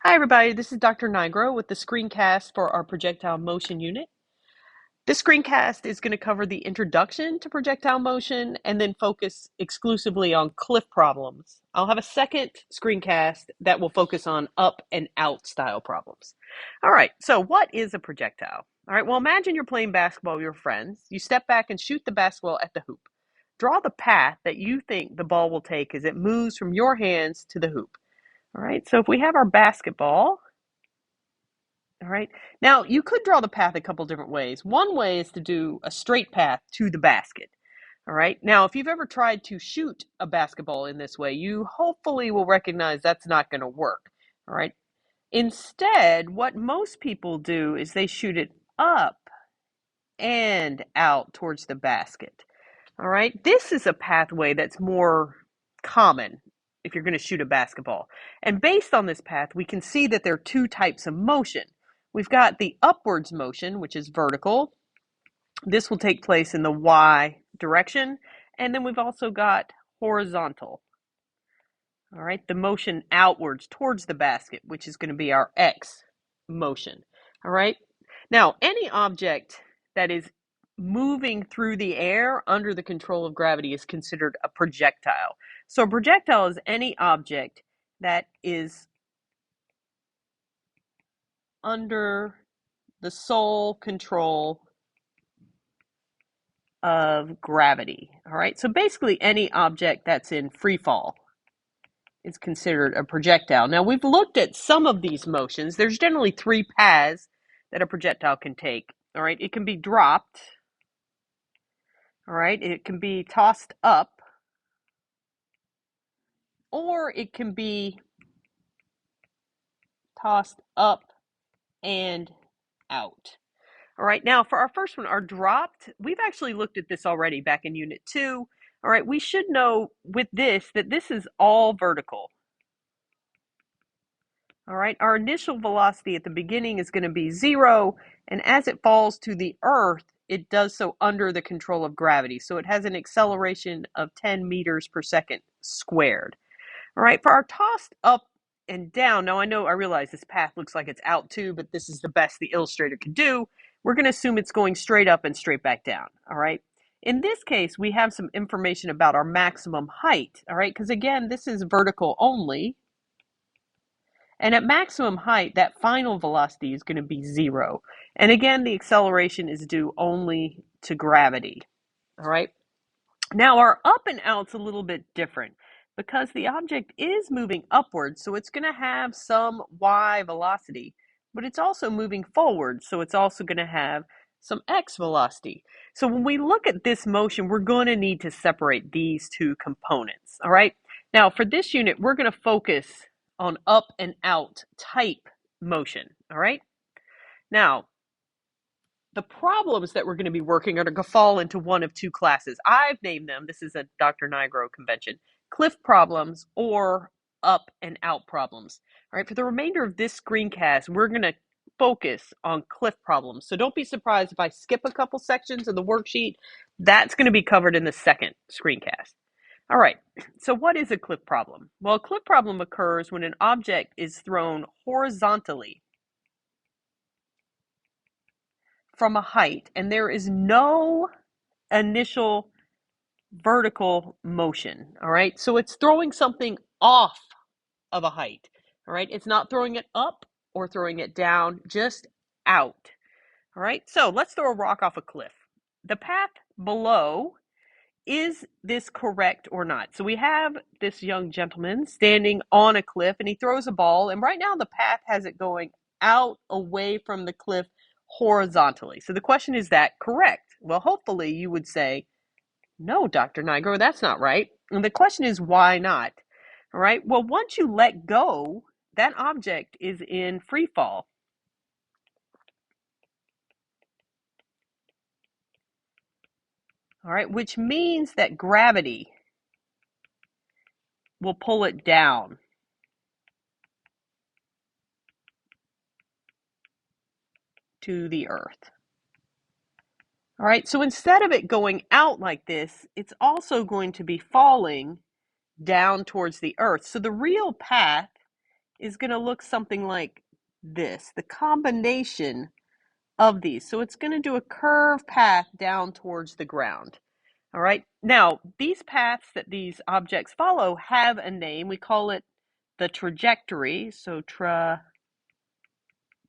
Hi, everybody. This is Dr. Nigro with the screencast for our projectile motion unit. This screencast is going to cover the introduction to projectile motion and then focus exclusively on cliff problems. I'll have a second screencast that will focus on up and out style problems. All right, so what is a projectile? All right, well, imagine you're playing basketball with your friends. You step back and shoot the basketball at the hoop. Draw the path that you think the ball will take as it moves from your hands to the hoop. All right, so if we have our basketball, all right. Now, you could draw the path a couple different ways. One way is to do a straight path to the basket. All right. Now, if you've ever tried to shoot a basketball in this way, you hopefully will recognize that's not going to work. All right. Instead, what most people do is they shoot it up and out towards the basket. All right. This is a pathway that's more common if you're going to shoot a basketball. And based on this path, we can see that there are two types of motion. We've got the upwards motion, which is vertical. This will take place in the Y direction. And then we've also got horizontal. All right, the motion outwards towards the basket, which is going to be our X motion. All right. Now, any object that is moving through the air under the control of gravity is considered a projectile. So a projectile is any object that is under the sole control of gravity. All right, so basically any object that's in free fall is considered a projectile. Now, we've looked at some of these motions. There's generally three paths that a projectile can take. All right, it can be dropped. All right, it can be tossed up, or it can be tossed up and out. All right, now for our first one, our dropped, we've actually looked at this already back in Unit 2. All right, we should know with this that this is all vertical. All right, our initial velocity at the beginning is going to be 0, and as it falls to the earth, it does so under the control of gravity. So it has an acceleration of 10 meters per second squared. All right, for our tossed up and down, now I realize this path looks like it's out too, but this is the best the illustrator could do. We're going to assume it's going straight up and straight back down. All right. In this case, we have some information about our maximum height. All right, because again, this is vertical only. And at maximum height, that final velocity is going to be 0. And again, the acceleration is due only to gravity. All right. Now, our up and out's a little bit different because the object is moving upwards, so it's going to have some y velocity, but it's also moving forward, so it's also going to have some x velocity. So when we look at this motion, we're going to need to separate these two components. All right. Now, for this unit, we're going to focus on up and out type motion. All right. Now, the problems that we're going to be working are going to fall into one of two classes. I've named them, this is a Dr. Nigro convention, cliff problems or up and out problems. All right, for the remainder of this screencast, we're going to focus on cliff problems. So don't be surprised if I skip a couple sections of the worksheet. That's going to be covered in the second screencast. All right, so what is a cliff problem? Well, a cliff problem occurs when an object is thrown horizontally from a height and there is no initial vertical motion. All right, so it's throwing something off of a height. All right, it's not throwing it up or throwing it down, just out. All right, so let's throw a rock off a cliff. The path below, is this correct or not? So we have this young gentleman standing on a cliff and he throws a ball, and right now the path has it going out away from the cliff horizontally. So the question, is that correct? Well, hopefully you would say, no, Dr. Nigro, that's not right. And the question is, why not? All right, well, once you let go, that object is in free fall. All right, which means that gravity will pull it down. To the earth. All right, so instead of it going out like this, it's also going to be falling down towards the earth. So the real path is going to look something like this, the combination of these. So it's going to do a curved path down towards the ground. All right. Now, these paths that these objects follow have a name. We call it the trajectory. So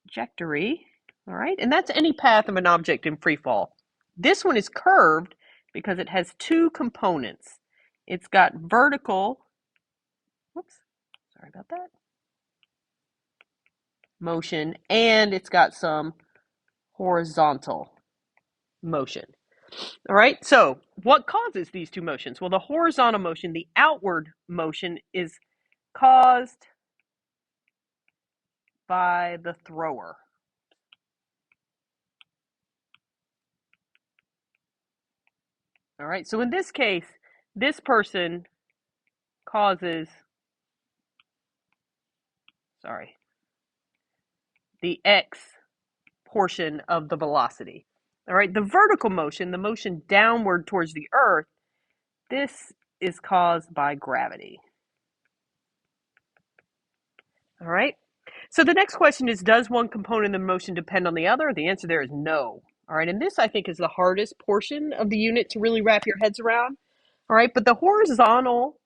trajectory. All right. And that's any path of an object in free fall. This one is curved because it has two components. It's got vertical, whoops, sorry about that, motion, and it's got some horizontal motion. All right, so what causes these two motions? Well, the horizontal motion, the outward motion, is caused by the thrower. All right, so in this case, this person causes, the x portion of the velocity. All right, the vertical motion, the motion downward towards the earth, this is caused by gravity. All right, so the next question is, does one component of the motion depend on the other? The answer there is no. All right, and this I think is the hardest portion of the unit to really wrap your heads around. All right, but the horizontal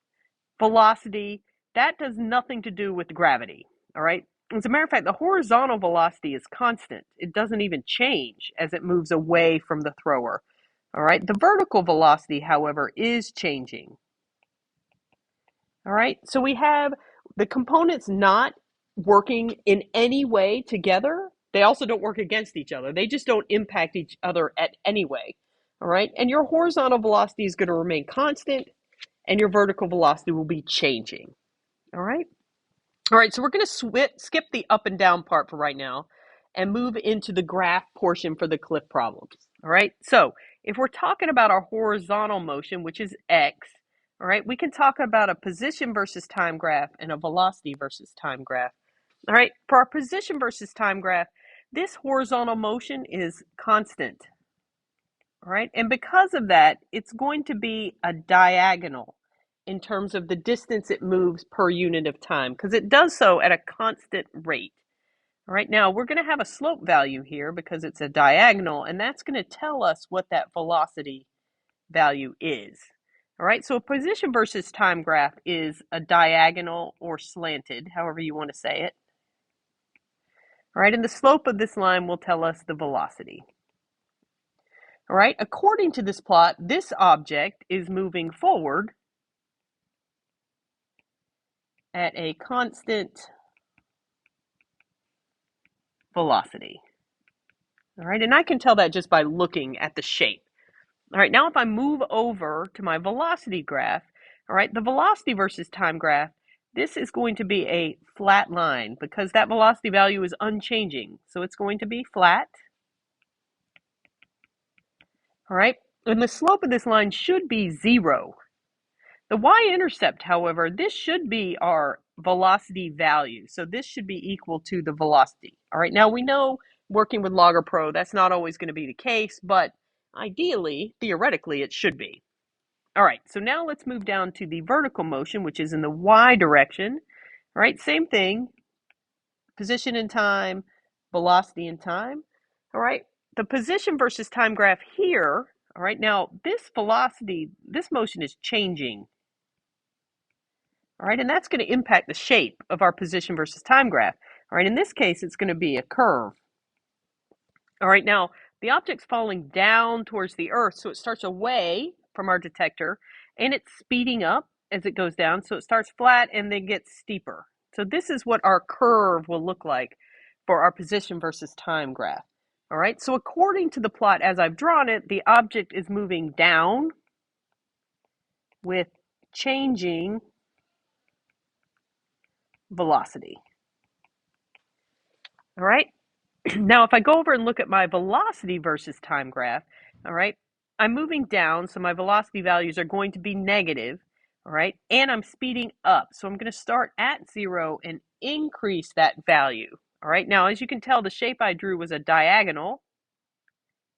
velocity, that does nothing to do with gravity. All right, as a matter of fact, the horizontal velocity is constant. It doesn't even change as it moves away from the thrower. All right, the vertical velocity, however, is changing. All right, so we have the components not working in any way together. They also don't work against each other. They just don't impact each other at any way. All right, and your horizontal velocity is going to remain constant, and your vertical velocity will be changing. All right. All right, so we're going to skip the up and down part for right now and move into the graph portion for the cliff problems. All right, so if we're talking about our horizontal motion, which is x, all right, we can talk about a position versus time graph and a velocity versus time graph. All right, for our position versus time graph, this horizontal motion is constant. All right, and because of that, it's going to be a diagonal in terms of the distance it moves per unit of time, because it does so at a constant rate. All right, now we're going to have a slope value here because it's a diagonal, and that's going to tell us what that velocity value is. All right, so a position versus time graph is a diagonal or slanted, however you want to say it. All right, and the slope of this line will tell us the velocity. All right, according to this plot, this object is moving forward at a constant velocity. All right, and I can tell that just by looking at the shape. All right, now if I move over to my velocity graph, all right, the velocity versus time graph, this is going to be a flat line because that velocity value is unchanging. So it's going to be flat. All right, and the slope of this line should be 0. The y-intercept, however, this should be our velocity value. So this should be equal to the velocity. All right, now we know working with Logger Pro, that's not always going to be the case, but ideally, theoretically, it should be. All right, so now let's move down to the vertical motion, which is in the y direction. All right, same thing, position in time, velocity in time. All right, the position versus time graph here, all right, now this velocity, this motion is changing. All right, and that's going to impact the shape of our position versus time graph. All right, in this case, it's going to be a curve. All right, now the object's falling down towards the earth, so it starts away from our detector, and it's speeding up as it goes down, so it starts flat and then gets steeper. So this is what our curve will look like for our position versus time graph. All right, so according to the plot as I've drawn it, the object is moving down with changing velocity. All right, now if I go over and look at my velocity versus time graph, all right, I'm moving down, so my velocity values are going to be negative, all right, and I'm speeding up. So I'm going to start at 0 and increase that value. All right, now as you can tell, the shape I drew was a diagonal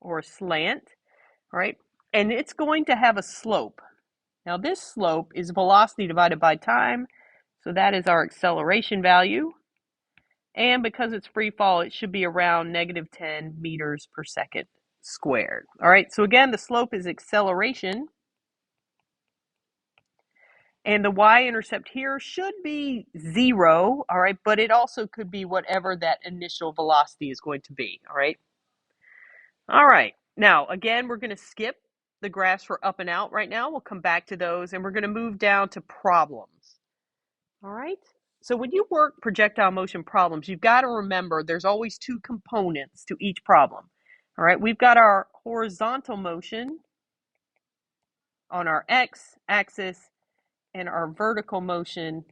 or a slant, all right, and it's going to have a slope. Now this slope is velocity divided by time, So that is our acceleration value. And because it's free fall, it should be around negative 10 meters per second squared. All right, so again, the slope is acceleration. And the y-intercept here should be 0, all right, but it also could be whatever that initial velocity is going to be, all right? All right, now, again, we're going to skip the graphs for up and out right now. We'll come back to those, and we're going to move down to problems, all right? So when you work projectile motion problems, you've got to remember there's always two components to each problem, all right? We've got our horizontal motion on our x-axis and our vertical motion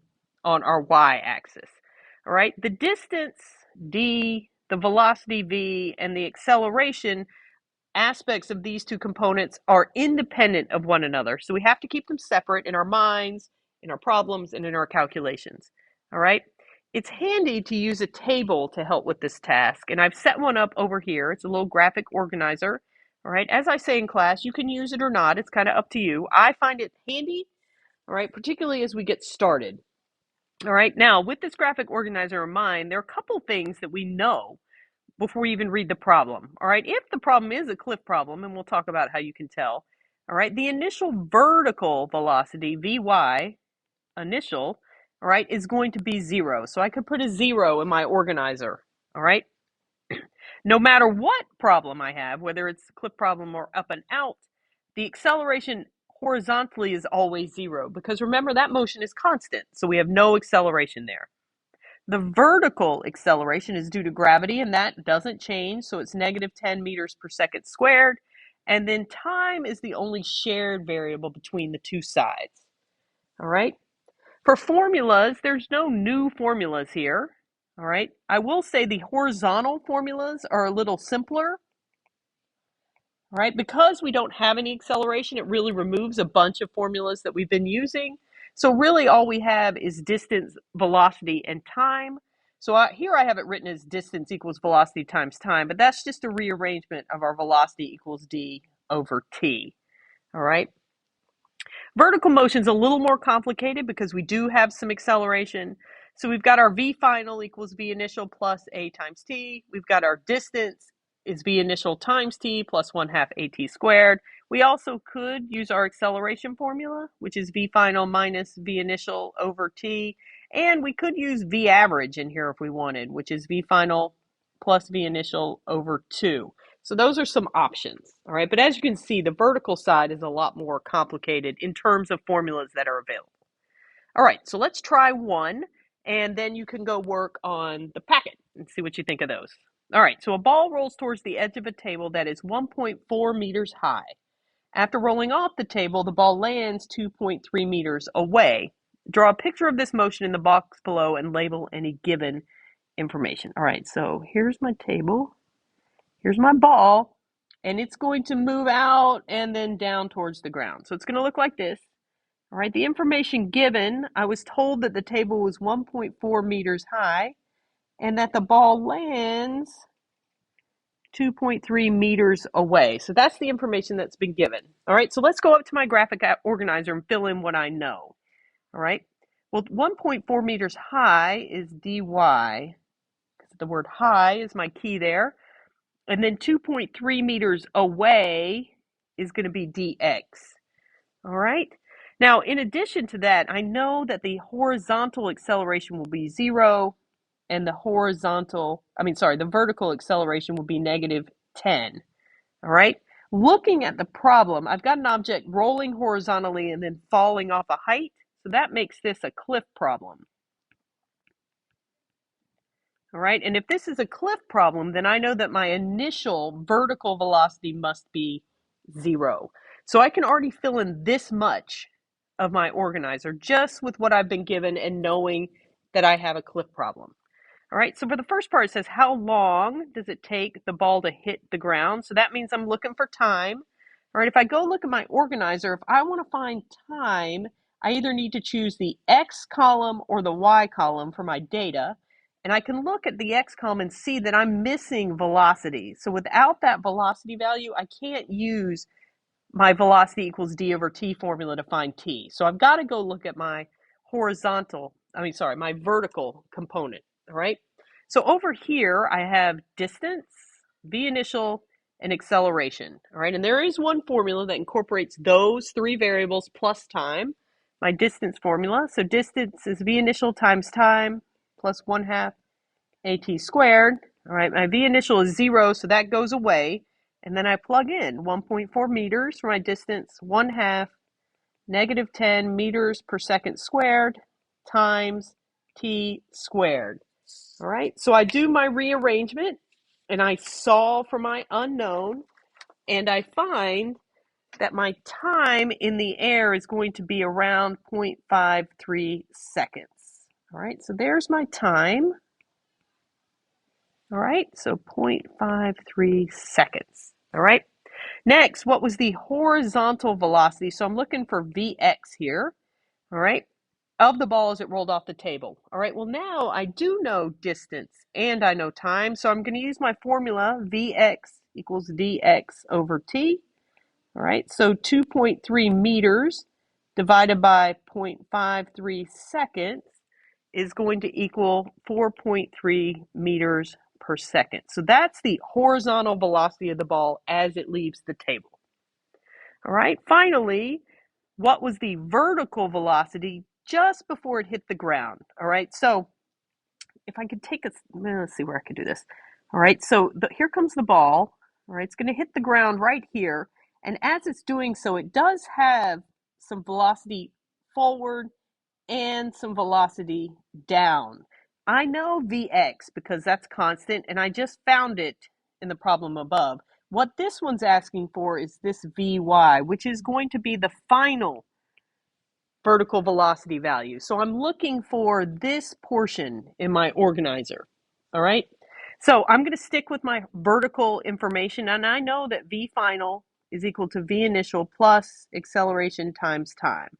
on our y-axis. All right, the distance d, the velocity v, and the acceleration aspects of these two components are independent of one another. So we have to keep them separate in our minds, in our problems, and in our calculations. All right, it's handy to use a table to help with this task, and I've set one up over here. It's a little graphic organizer. All right, as I say in class, you can use it or not. It's kind of up to you. I find it handy, all right, particularly as we get started. All right, now with this graphic organizer in mind, there are a couple things that we know before we even read the problem. All right, if the problem is a cliff problem, and we'll talk about how you can tell, all right, the initial vertical velocity, Vy, initial, all right, is going to be 0. So I could put a 0 in my organizer, all right? No matter what problem I have, whether it's a cliff problem or up and out, the acceleration horizontally is always 0, because remember that motion is constant, so we have no acceleration there. The vertical acceleration is due to gravity, and that doesn't change, so it's negative 10 meters per second squared. And then time is the only shared variable between the two sides. All right. For formulas, there's no new formulas here. All right. I will say the horizontal formulas are a little simpler. All right, because we don't have any acceleration, it really removes a bunch of formulas that we've been using. So really all we have is distance, velocity, and time. So here I have it written as distance equals velocity times time, but that's just a rearrangement of our velocity equals d over t. All right. Vertical motion is a little more complicated because we do have some acceleration. So we've got our v final equals v initial plus a times t. We've got our distance is v initial times t plus 1/2 at squared. We also could use our acceleration formula, which is v final minus v initial over t. And we could use v average in here if we wanted, which is v final plus v initial over 2. So those are some options, all right? But as you can see, the vertical side is a lot more complicated in terms of formulas that are available. All right, so let's try one, and then you can go work on the packet and see what you think of those. All right, so a ball rolls towards the edge of a table that is 1.4 meters high. After rolling off the table, the ball lands 2.3 meters away. Draw a picture of this motion in the box below and label any given information. All right, so here's my table. Here's my ball, and it's going to move out and then down towards the ground. So it's going to look like this. All right, the information given, I was told that the table was 1.4 meters high and that the ball lands 2.3 meters away. So that's the information that's been given. All right, so let's go up to my graphic organizer and fill in what I know. All right, well, 1.4 meters high is dy, because the word high is my key there. And then 2.3 meters away is going to be dx. All right. Now, in addition to that, I know that the horizontal acceleration will be 0 and the vertical acceleration will be negative 10. All right. Looking at the problem, I've got an object rolling horizontally and then falling off a height. So that makes this a cliff problem. All right, and if this is a cliff problem, then I know that my initial vertical velocity must be 0. So I can already fill in this much of my organizer just with what I've been given and knowing that I have a cliff problem. All right, so for the first part, it says, how long does it take the ball to hit the ground? So that means I'm looking for time. All right, if I go look at my organizer, if I want to find time, I either need to choose the X column or the Y column for my data. And I can look at the X column and see that I'm missing velocity. So without that velocity value, I can't use my velocity equals d over t formula to find t. So I've got to go look at my horizontal my vertical component, all right? So over here, I have distance, v initial, and acceleration, all right? And there is one formula that incorporates those three variables plus time, my distance formula. So distance is v initial times time plus 1/2 at squared, all right? My v initial is 0, so that goes away. And then I plug in 1.4 meters for my distance, 1/2 -10 meters per second squared times t squared. All right, so I do my rearrangement and I solve for my unknown, and I find that my time in the air is going to be around 0.53 seconds. All right, so there's my time. All right, so 0.53 seconds. All right, next, what was the horizontal velocity? So I'm looking for Vx here. All right, of the ball as it rolled off the table. All right, well, now I do know distance and I know time, so I'm going to use my formula, Vx equals dx over t. All right, so 2.3 meters divided by 0.53 seconds is going to equal 4.3 meters per second. So that's the horizontal velocity of the ball as it leaves the table. All right, finally, what was the vertical velocity just before it hit the ground? All right, so if I could take a, let's see where I could do this. All right, so here comes the ball. All right, it's going to hit the ground right here. And as it's doing so, it does have some velocity forward and some velocity down. I know Vx because that's constant, and I just found it in the problem above. What this one's asking for is this Vy, which is going to be the final vertical velocity value. So I'm looking for this portion in my organizer. All right. So I'm going to stick with my vertical information, and I know that V final is equal to V initial plus acceleration times time.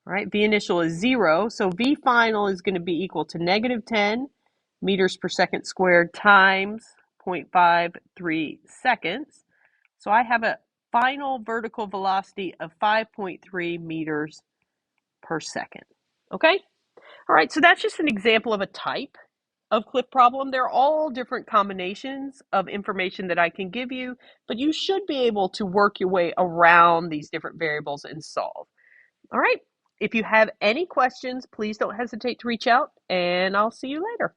All right. V initial is 0, so V final is going to be equal to -10 meters per second squared times 0.53 seconds. So I have a final vertical velocity of 5.3 meters per second. Okay? All right, so that's just an example of a type of cliff problem. They're all different combinations of information that I can give you, but you should be able to work your way around these different variables and solve. All right, if you have any questions, please don't hesitate to reach out, and I'll see you later.